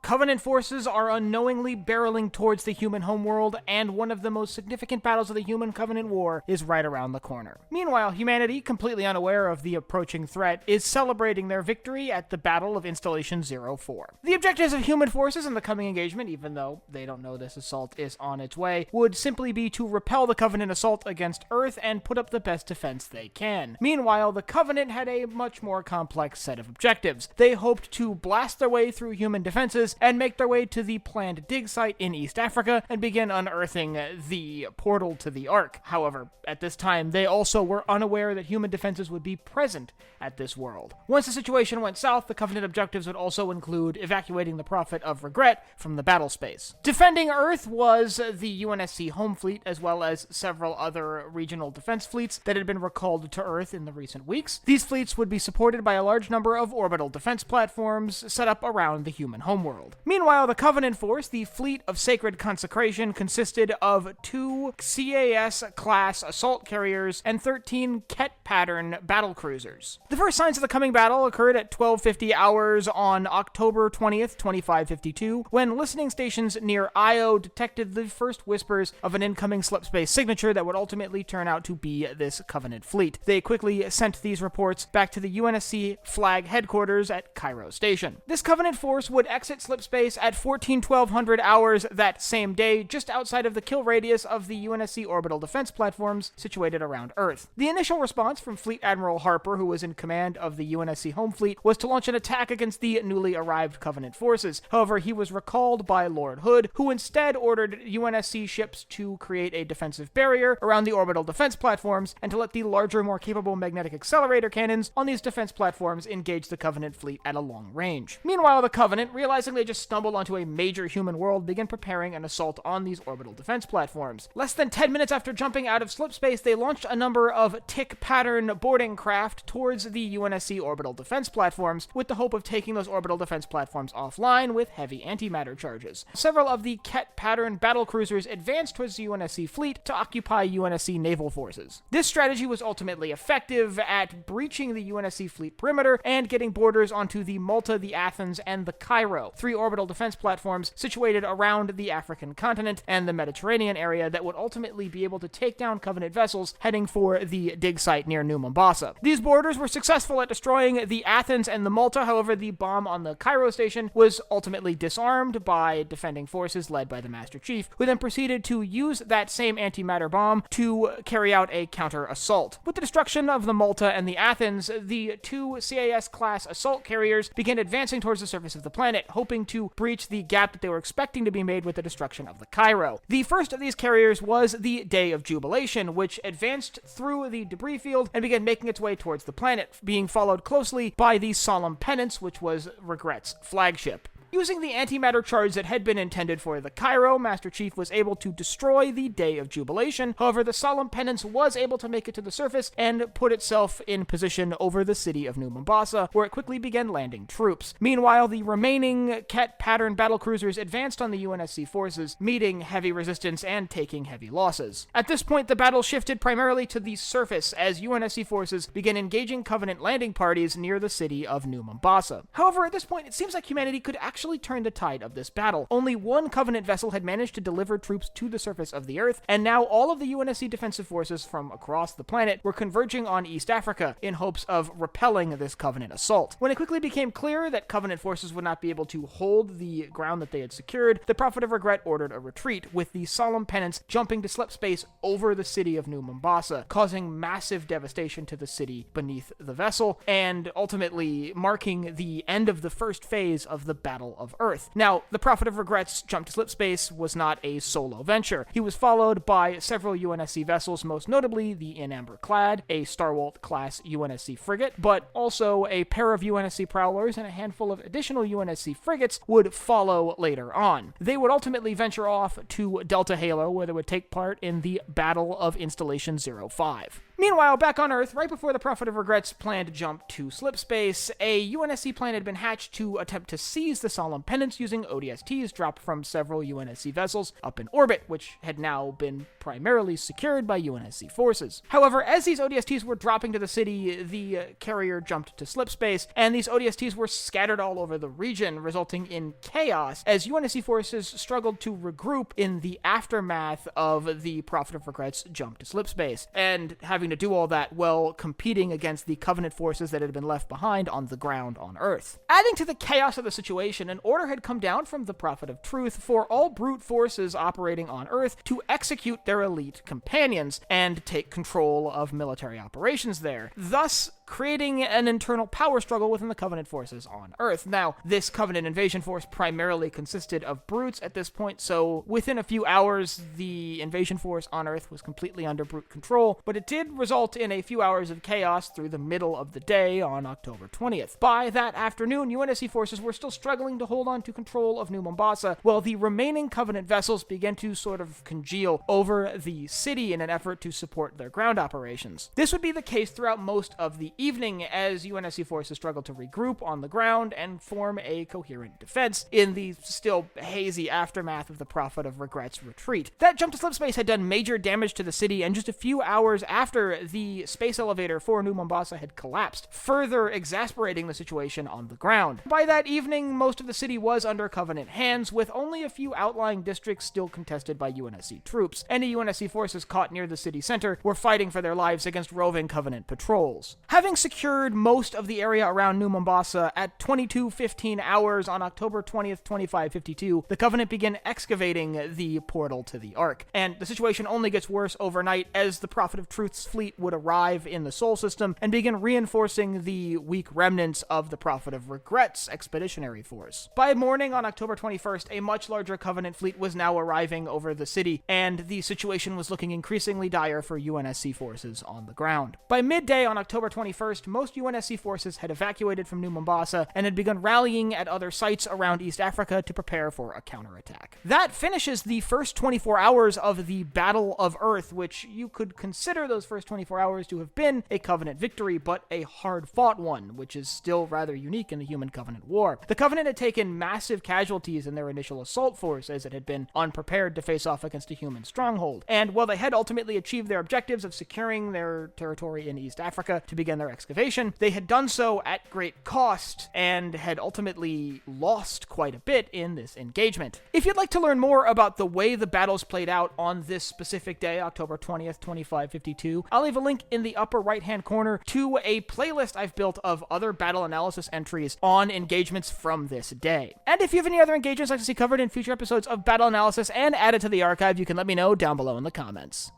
Covenant forces are unknowingly barreling towards the human homeworld, and one of the most significant battles of the Human-Covenant War is right around the corner. Meanwhile, humanity, completely unaware of the approaching threat, is celebrating their victory at the Battle of Installation 04. The objectives of human forces in the coming engagement, even though they don't know this assault is on its way, would simply be to repel the Covenant assault against Earth and put up the best defense they can. Meanwhile, the Covenant had a much more complex set of objectives. They hoped to blast their way through human defenses and make their way to the planned dig site in East Africa and begin unearthing the portal to the Ark. However, at this time, they also were unaware that human defenses would be present at this world. Once the situation went south, the Covenant objectives would also include evacuating the Prophet of Regret from the battle space. Defending Earth was the UNSC home fleet, as well as several other regional defense fleets that had been recalled to Earth in the recent weeks. These fleets would be supported by a large number of orbital defense platforms set up around the human homeworld. Meanwhile, the Covenant force, the Fleet of Sacred Consecration, consisted of 2 CAS-class assault carriers and 13 Ket-pattern battle cruisers. The first signs of the coming battle occurred at 12:50 hours on October 20th, 2552, when listening stations near Io detected the first whispers of an incoming slipspace signature that would ultimately turn out to be this Covenant fleet. They quickly sent these reports back to the UNSC flag headquarters at Cairo Station. This Covenant force would exit slipspace at 1200 hours that same day, just outside of the kill radius of the UNSC orbital defense platforms situated around Earth. The initial response from Fleet Admiral Harper, who was in command of the UNSC home fleet, was to launch an attack against the newly arrived Covenant forces. However, he was recalled by Lord Hood, who instead ordered UNSC ships to create a defensive barrier around the orbital defense platforms and to let the larger, more capable magnetic accelerator cannons on these defense platforms engage the Covenant fleet at a long range. Meanwhile, the Covenant, realizing they just stumbled onto a major human world, began preparing an assault on these orbital defense platforms. Less than 10 minutes after jumping out of slipspace, they launched a number of tick-pattern boarding craft towards the UNSC orbital defense platforms, with the hope of taking those orbital defense platforms offline with heavy antimatter charges. Several of the Ket-pattern battle cruisers advanced towards the UNSC fleet to occupy UNSC naval forces. This strategy was ultimately effective at breaching the UNSC fleet perimeter and getting boarders onto the Malta, the Athens, and the Cairo, 3 orbital defense platforms situated around the African continent and the Mediterranean area that would ultimately be able to take down Covenant vessels heading for the dig site near New Mombasa. These boarders were successful at destroying the Athens and the Malta. However, the bomb on the Cairo station was ultimately disarmed by defending forces led by the Master Chief, who then proceeded to use that same antimatter bomb to carry out a counter-assault. With the destruction of the Malta and the Athens, the 2 CAS-class assault carriers began advancing towards the surface of the planet, hoping to breach the gap that they were expecting to be made with the destruction of the Cairo. The first of these carriers was the Day of Jubilation, which advanced through the debris field and began making its way towards the planet, being followed closely by the Solemn Penance, which was Regret's flagship. Using the antimatter charge that had been intended for the Cairo, Master Chief was able to destroy the Day of Jubilation. However, the Solemn Penance was able to make it to the surface and put itself in position over the city of New Mombasa, where it quickly began landing troops. Meanwhile, the remaining Ket-pattern battlecruisers advanced on the UNSC forces, meeting heavy resistance and taking heavy losses. At this point, the battle shifted primarily to the surface as UNSC forces began engaging Covenant landing parties near the city of New Mombasa. However, at this point, it seems like humanity could actually turn the tide of this battle. Only one Covenant vessel had managed to deliver troops to the surface of the Earth, and now all of the UNSC defensive forces from across the planet were converging on East Africa in hopes of repelling this Covenant assault. When it quickly became clear that Covenant forces would not be able to hold the ground that they had secured, the Prophet of Regret ordered a retreat, with the Solemn Penance jumping to slipspace over the city of New Mombasa, causing massive devastation to the city beneath the vessel, and ultimately marking the end of the first phase of the Battle of Earth. Now, the Prophet of Regret's jump to slipspace was not a solo venture. He was followed by several UNSC vessels, most notably the In Amber Clad, a Starwalt-class UNSC frigate, but also a pair of UNSC prowlers and a handful of additional UNSC frigates would follow later on. They would ultimately venture off to Delta Halo, where they would take part in the Battle of Installation 05. Meanwhile, back on Earth, right before the Prophet of Regrets' planned jump to slipspace, a UNSC plan had been hatched to attempt to seize the Solemn Penance using ODSTs dropped from several UNSC vessels up in orbit, which had now been primarily secured by UNSC forces. However, as these ODSTs were dropping to the city, the carrier jumped to slipspace, and these ODSTs were scattered all over the region, resulting in chaos as UNSC forces struggled to regroup in the aftermath of the Prophet of Regrets' jump to slipspace, and having to do all that while competing against the Covenant forces that had been left behind on the ground on Earth. Adding to the chaos of the situation, an order had come down from the Prophet of Truth for all brute forces operating on Earth to execute their elite companions and take control of military operations there, thus creating an internal power struggle within the Covenant forces on Earth. Now, this Covenant invasion force primarily consisted of brutes at this point, so within a few hours, the invasion force on Earth was completely under brute control, but it did result in a few hours of chaos through the middle of the day on October 20th. By that afternoon, UNSC forces were still struggling to hold on to control of New Mombasa, while the remaining Covenant vessels began to sort of congeal over the city in an effort to support their ground operations. This would be the case throughout most of the evening as UNSC forces struggled to regroup on the ground and form a coherent defense in the still hazy aftermath of the Prophet of Regrets' retreat. That jump to slipspace had done major damage to the city, and just a few hours after, the space elevator for New Mombasa had collapsed, further exasperating the situation on the ground. By that evening, most of the city was under Covenant hands, with only a few outlying districts still contested by UNSC troops. Any UNSC forces caught near the city center were fighting for their lives against roving Covenant patrols. Having secured most of the area around New Mombasa at 22:15 hours on October 20th, 2552, the Covenant began excavating the portal to the Ark, and the situation only gets worse overnight as the Prophet of Truth's fleet would arrive in the Sol system and begin reinforcing the weak remnants of the Prophet of Regrets' expeditionary force. By morning on October 21st, a much larger Covenant fleet was now arriving over the city, and the situation was looking increasingly dire for UNSC forces on the ground. By midday on October 21st, most UNSC forces had evacuated from New Mombasa and had begun rallying at other sites around East Africa to prepare for a counterattack. That finishes the first 24 hours of the Battle of Earth, which you could consider those first 24 hours to have been a Covenant victory, but a hard-fought one, which is still rather unique in the Human-Covenant War. The Covenant had taken massive casualties in their initial assault force, as it had been unprepared to face off against a human stronghold, and while they had ultimately achieved their objectives of securing their territory in East Africa to begin their excavation, they had done so at great cost, and had ultimately lost quite a bit in this engagement. If you'd like to learn more about the way the battles played out on this specific day, October 20th, 2552, I'll leave a link in the upper right-hand corner to a playlist I've built of other battle analysis entries on engagements from this day. And if you have any other engagements I'd like to see covered in future episodes of Battle Analysis and added to the archive, you can let me know down below in the comments.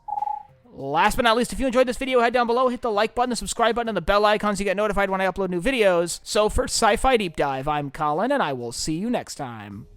Last but not least, if you enjoyed this video, head down below, hit the like button, the subscribe button, and the bell icon so you get notified when I upload new videos. So for Sci-Fi Deep Dive, I'm Colin, and I will see you next time.